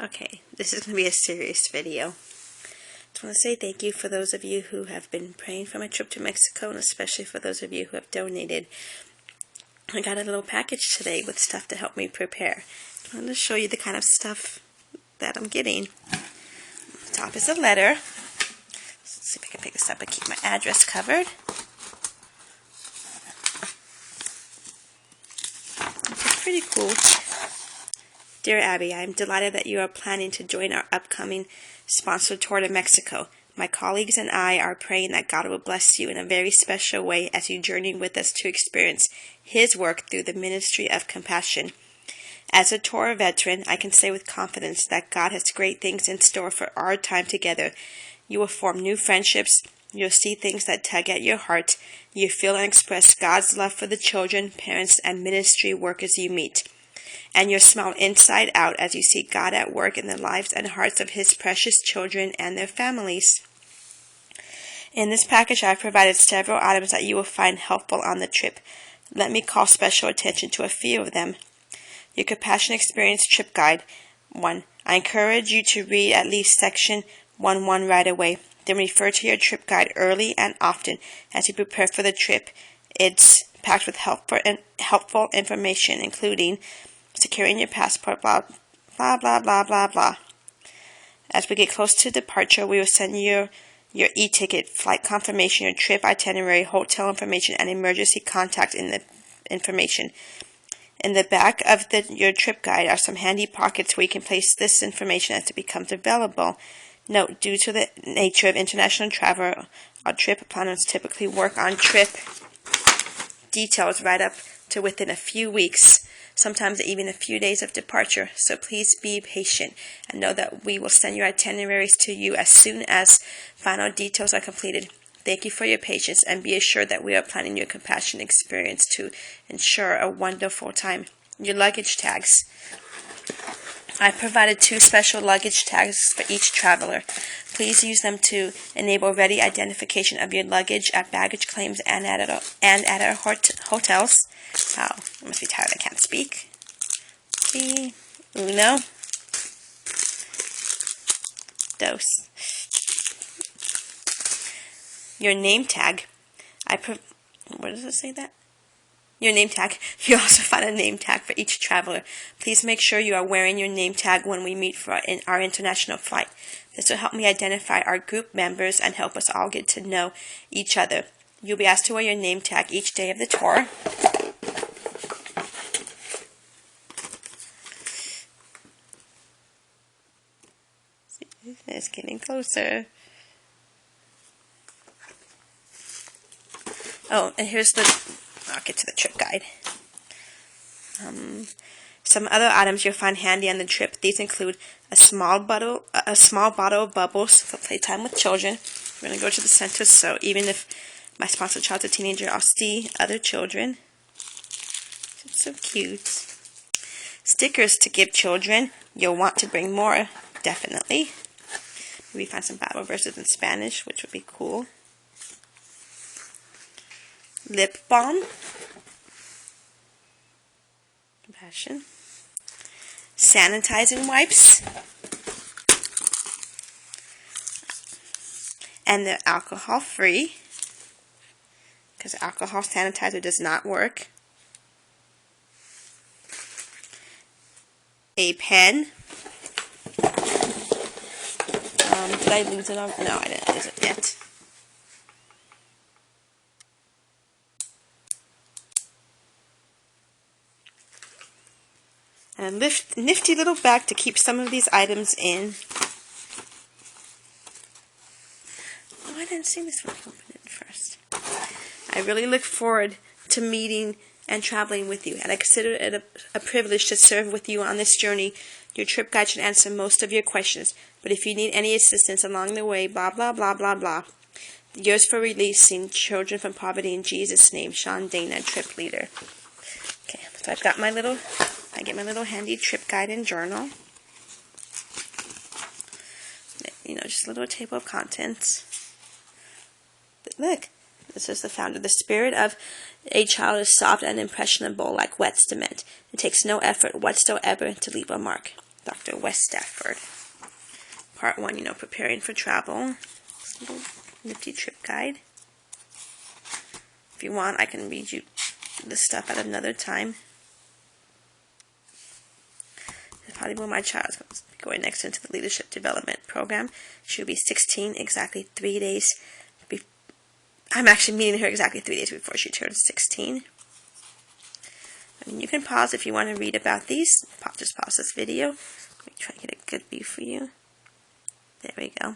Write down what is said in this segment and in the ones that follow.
Okay, this is going to be a serious video. I just want to say thank you for those of you who have been praying for my trip to Mexico, and especially for those of you who have donated. I got a little package today with stuff to help me prepare. I want to show you the kind of stuff that I'm getting. The top is a letter. Let's see if I can pick this up and keep my address covered. It's pretty cool. Dear Abby, I am delighted that you are planning to join our upcoming sponsored tour to Mexico. My colleagues and I are praying that God will bless you in a very special way as you journey with us to experience His work through the ministry of compassion. As a tour veteran, I can say with confidence that God has great things in store for our time together. You will form new friendships. You'll see things that tug at your heart. You feel and express God's love for the children, parents, and ministry workers you meet. And you'll smile inside out as you see God at work in the lives and hearts of His precious children and their families. In this package, I've provided several items that you will find helpful on the trip. Let me call special attention to a few of them. Your Compassion Experience Trip Guide. 1. I encourage you to read at least section 1.1 right away. Then refer to your trip guide early and often as you prepare for the trip. It's packed with helpful information, including securing your passport, blah, blah, blah, blah, blah, blah. As we get close to departure, we will send you your e-ticket, flight confirmation, your trip itinerary, hotel information, and emergency contact information. In the back of your trip guide are some handy pockets where you can place this information as it becomes available. Note, due to the nature of international travel, our trip planners typically work on trip details right up to within a few weeks, sometimes even a few days of departure. So please be patient and know that we will send your itineraries to you as soon as final details are completed. Thank you for your patience, and be assured that we are planning your compassion experience to ensure a wonderful time. Your luggage tags. I provided 2 special luggage tags for each traveler. Please use them to enable ready identification of your luggage at baggage claims and at our hotels. Oh, I must be tired, I can't speak. 3, 1, 2. Your name tag. What does it say that? Your name tag. You also find a name tag for each traveler. Please make sure you are wearing your name tag when we meet for our international flight. This will help me identify our group members and help us all get to know each other. You'll be asked to wear your name tag each day of the tour. It's getting closer. Oh, and I'll get to the trip guide. Some other items you'll find handy on the trip. These include a small bottle of bubbles for playtime with children. We're going to go to the center, so even if my sponsored child's a teenager, I'll see other children. It's so cute. Stickers to give children. You'll want to bring more, definitely. Maybe find some Bible verses in Spanish, which would be cool. Lip balm. Compassion. Sanitizing wipes. And they're alcohol free, because alcohol sanitizer does not work. A pen. Did I lose it on? No, I didn't lose it yet. And a nifty little bag to keep some of these items in. Oh, I didn't see this one. Open it first. I really look forward to meeting and traveling with you, and I consider it a privilege to serve with you on this journey. Your trip guide should answer most of your questions, but if you need any assistance along the way, blah, blah, blah, blah, blah. Yours for releasing children from poverty in Jesus' name, Sean Dana, trip leader. Okay, so I've got I get my little handy trip guide and journal. Just a little table of contents. But look, this is the founder. The spirit of a child is soft and impressionable like wet cement. It takes no effort whatsoever to leave a mark. Dr. West Stafford. Part 1, preparing for travel. It's a little nifty trip guide. If you want, I can read you the stuff at another time. That's probably when my child is going next into the leadership development program. She'll be 16 exactly 3 days. I'm actually meeting her exactly 3 days before she turns 16. You can pause if you want to read about these. Just pause this video. Let me try to get a good view for you. There we go.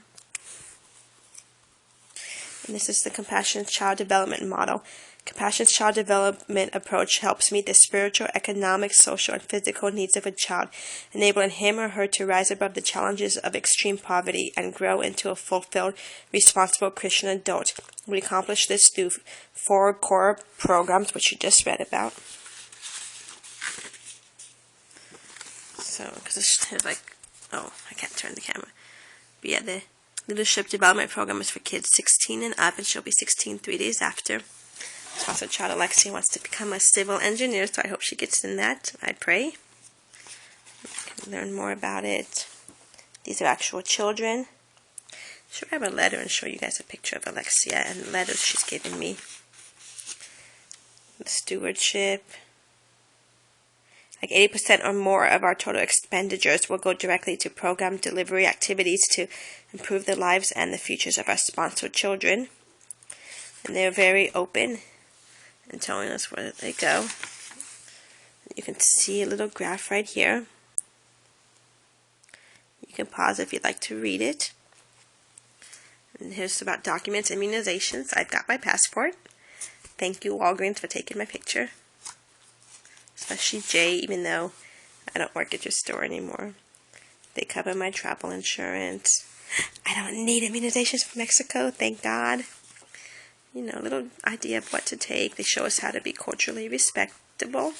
And this is the Compassionate Child Development Model. Compassionate Child Development approach helps meet the spiritual, economic, social, and physical needs of a child, enabling him or her to rise above the challenges of extreme poverty and grow into a fulfilled, responsible Christian adult. We accomplish this through 4 core programs, which you just read about. So, because it's like, oh, I can't turn the camera. But yeah, the Leadership Development Program is for kids 16 and up, and she'll be 16 3 days after. Also, child Alexia wants to become a civil engineer, so I hope she gets in that. I pray. You can learn more about it. These are actual children. She'll grab a letter and show you guys a picture of Alexia and letters she's given me. The stewardship. Like 80% or more of our total expenditures will go directly to program delivery activities to improve the lives and the futures of our sponsored children. And they're very open in telling us where they go. You can see a little graph right here. You can pause if you'd like to read it. And here's about documents, immunizations. I've got my passport. Thank you, Walgreens, for taking my picture. Especially Jay, even though I don't work at your store anymore. They cover my travel insurance. I don't need immunizations from Mexico, thank God. A little idea of what to take. They show us how to be culturally respectable.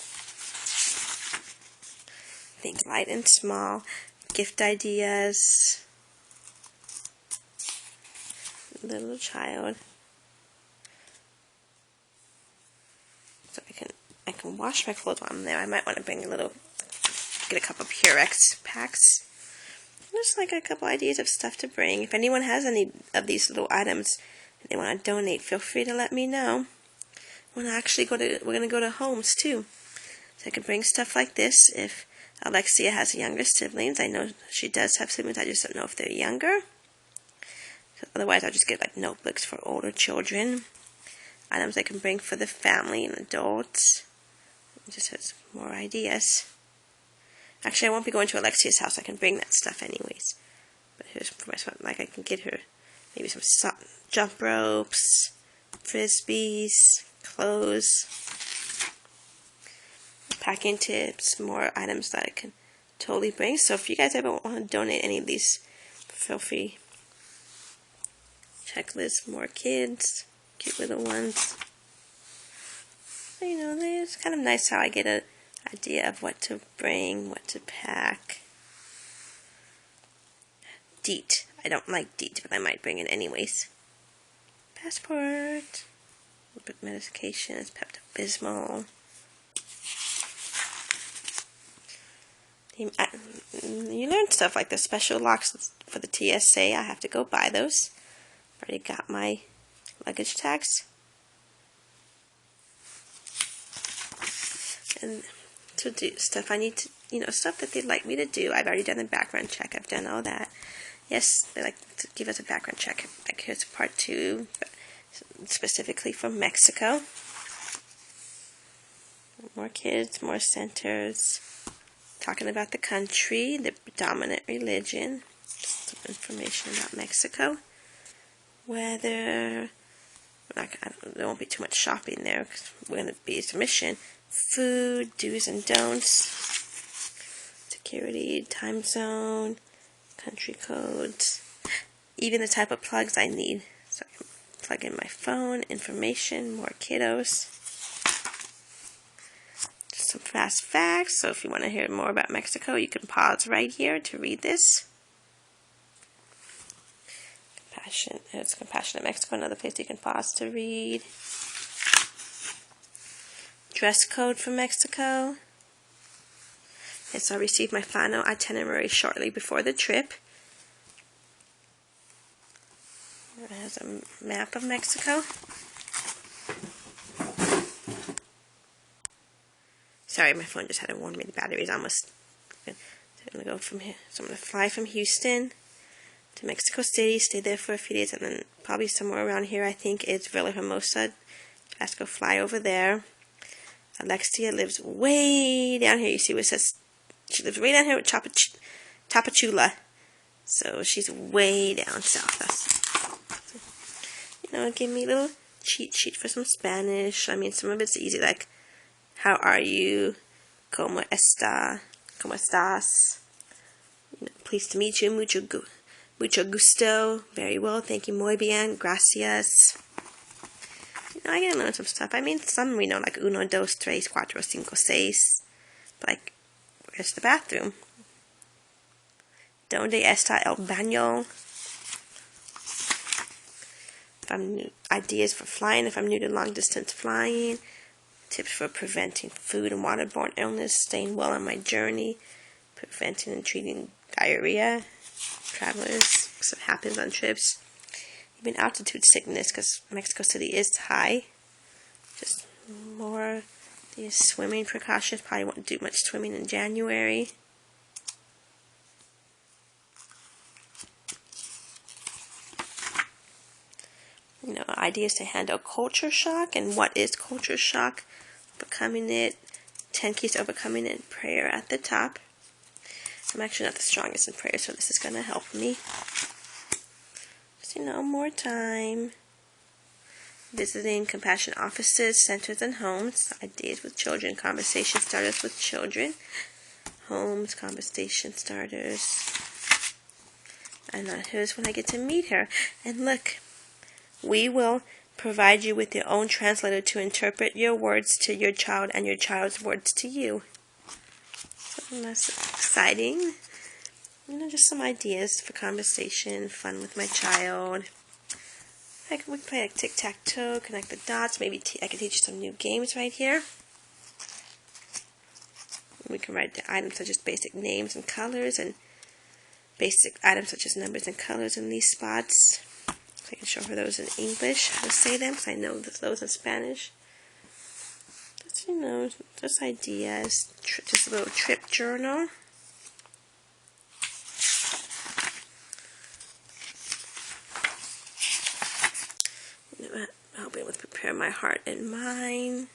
Think light and small. Gift ideas. Little child. So I can wash my clothes while I'm there. I might want to bring get a couple of Purex packs. Just like a couple ideas of stuff to bring. If anyone has any of these little items and they want to donate, feel free to let me know. We're going to go to homes too. So I could bring stuff like this if Alexia has younger siblings. I know she does have siblings, I just don't know if they're younger. So otherwise I'll just get like notebooks for older children. Items I can bring for the family and adults. It just has more ideas. Actually, I won't be going to Alexia's house. I can bring that stuff anyways. But here's for my son. Like I can get her maybe some jump ropes, frisbees, clothes, packing tips, more items that I can totally bring. So if you guys ever want to donate any of these, feel free. Checklist, more kids, cute little ones. So, it's kind of nice how I get an idea of what to bring, what to pack. DEET. I don't like DEET, but I might bring it anyways. Passport. A little bit of medication. It's Pepto-Bismol. You learn stuff like the special locks for the TSA. I have to go buy those. Already got my luggage tags. And to do stuff I need to, stuff that they'd like me to do. I've already done the background check. I've done all that. Yes, they like to give us a background check. Like here's part 2, specifically from Mexico. More kids, more centers. Talking about the country, the dominant religion. Just some information about Mexico. Weather. There won't be too much shopping there because we're going to be at a mission. Food, do's and don'ts, security, time zone, country codes, even the type of plugs I need. So I can plug in my phone, information, more kiddos. Just some fast facts. So if you want to hear more about Mexico, you can pause right here to read this. It's Compassionate Mexico, another place you can pause to read. Dress code for Mexico. And so I received my final itinerary shortly before the trip. It has a map of Mexico. Sorry, my phone just had to warn me the battery's almost. So I'm going to go from here. So I'm going to fly from Houston to Mexico City, stay there for a few days, and then probably somewhere around here, I think it's Villahermosa. I have to go fly over there. Alexia lives way down here. You see what it says? She lives way down here with Tapachula. So she's way down south. Give me a little cheat sheet for some Spanish. I mean, some of it's easy, like, how are you? ¿Cómo está? ¿Cómo estás? Pleased to meet you. Mucho gusto. Very well. Thank you. Muy bien. Gracias. I gotta learn some stuff. I mean, some we know, like 1, 2, 3, 4, 5, 6. But, like, where's the bathroom? ¿Dónde está el baño? If I'm new, ideas for flying, if I'm new to long distance flying. Tips for preventing food and waterborne illness, staying well on my journey, preventing and treating diarrhea, travelers, because it happens on trips. Even altitude sickness, because Mexico City is high. Just more these swimming precautions. Probably won't do much swimming in January. Ideas to handle culture shock and what is culture shock, overcoming it, 10 keys to overcoming it, prayer at the top. I'm actually not the strongest in prayer, so this is going to help me. Just, more time. Visiting compassion offices, centers, and homes. Ideas with children, conversation starters with children. Homes, conversation starters. And here's when I get to meet her. And look, we will provide you with your own translator to interpret your words to your child and your child's words to you. So that's exciting. Just some ideas for conversation, fun with my child. We can play like tic-tac-toe, connect the dots. Maybe I can teach you some new games right here. We can write the items such as basic names and colors, and basic items such as numbers and colors in these spots. So I can show her those in English, how to say them, because I know those in Spanish. Just, just ideas. Just a little trip journal. Helping with prepare my heart and mind.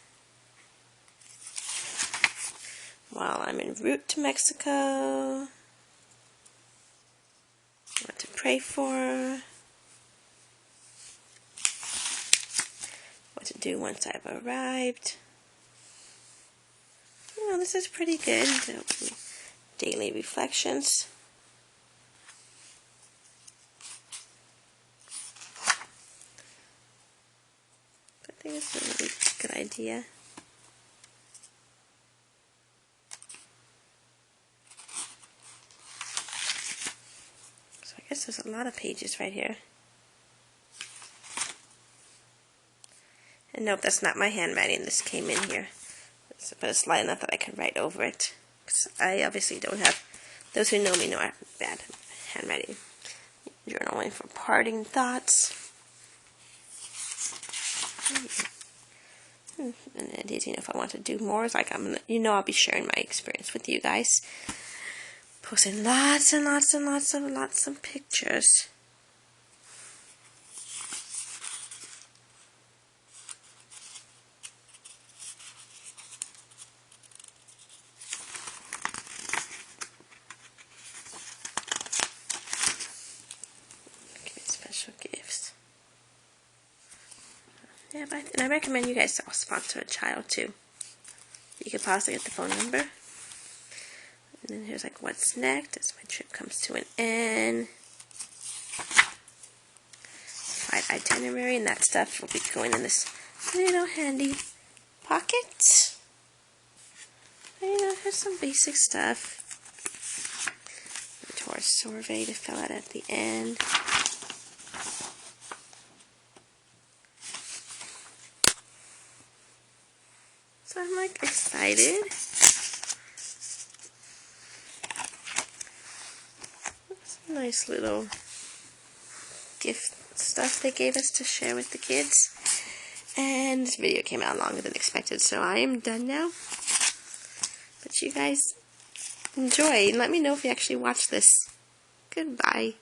While I'm en route to Mexico. What to pray for. What to do once I've arrived. This is pretty good. Daily reflections. I think it's a really good idea. So I guess there's a lot of pages right here. And nope, that's not my handwriting. This came in here. But it's light enough that I can write over it. Because I obviously don't have, those who know me know I have bad handwriting. Journaling for parting thoughts. And it is, if I want to do more, it's like I'll be sharing my experience with you guys. Posting lots and lots and lots of pictures. Special gifts. Yeah, and I recommend you guys all sponsor a child too. You can pause to get the phone number. And then here's like what's next as my trip comes to an end. Flight itinerary, and that stuff will be going in this little handy pocket. And, here's some basic stuff. The tour survey to fill out at the end. So I'm like excited. Nice little gift stuff they gave us to share with the kids. And this video came out longer than expected, so I am done now. But you guys enjoy, and let me know if you actually watch this. Goodbye.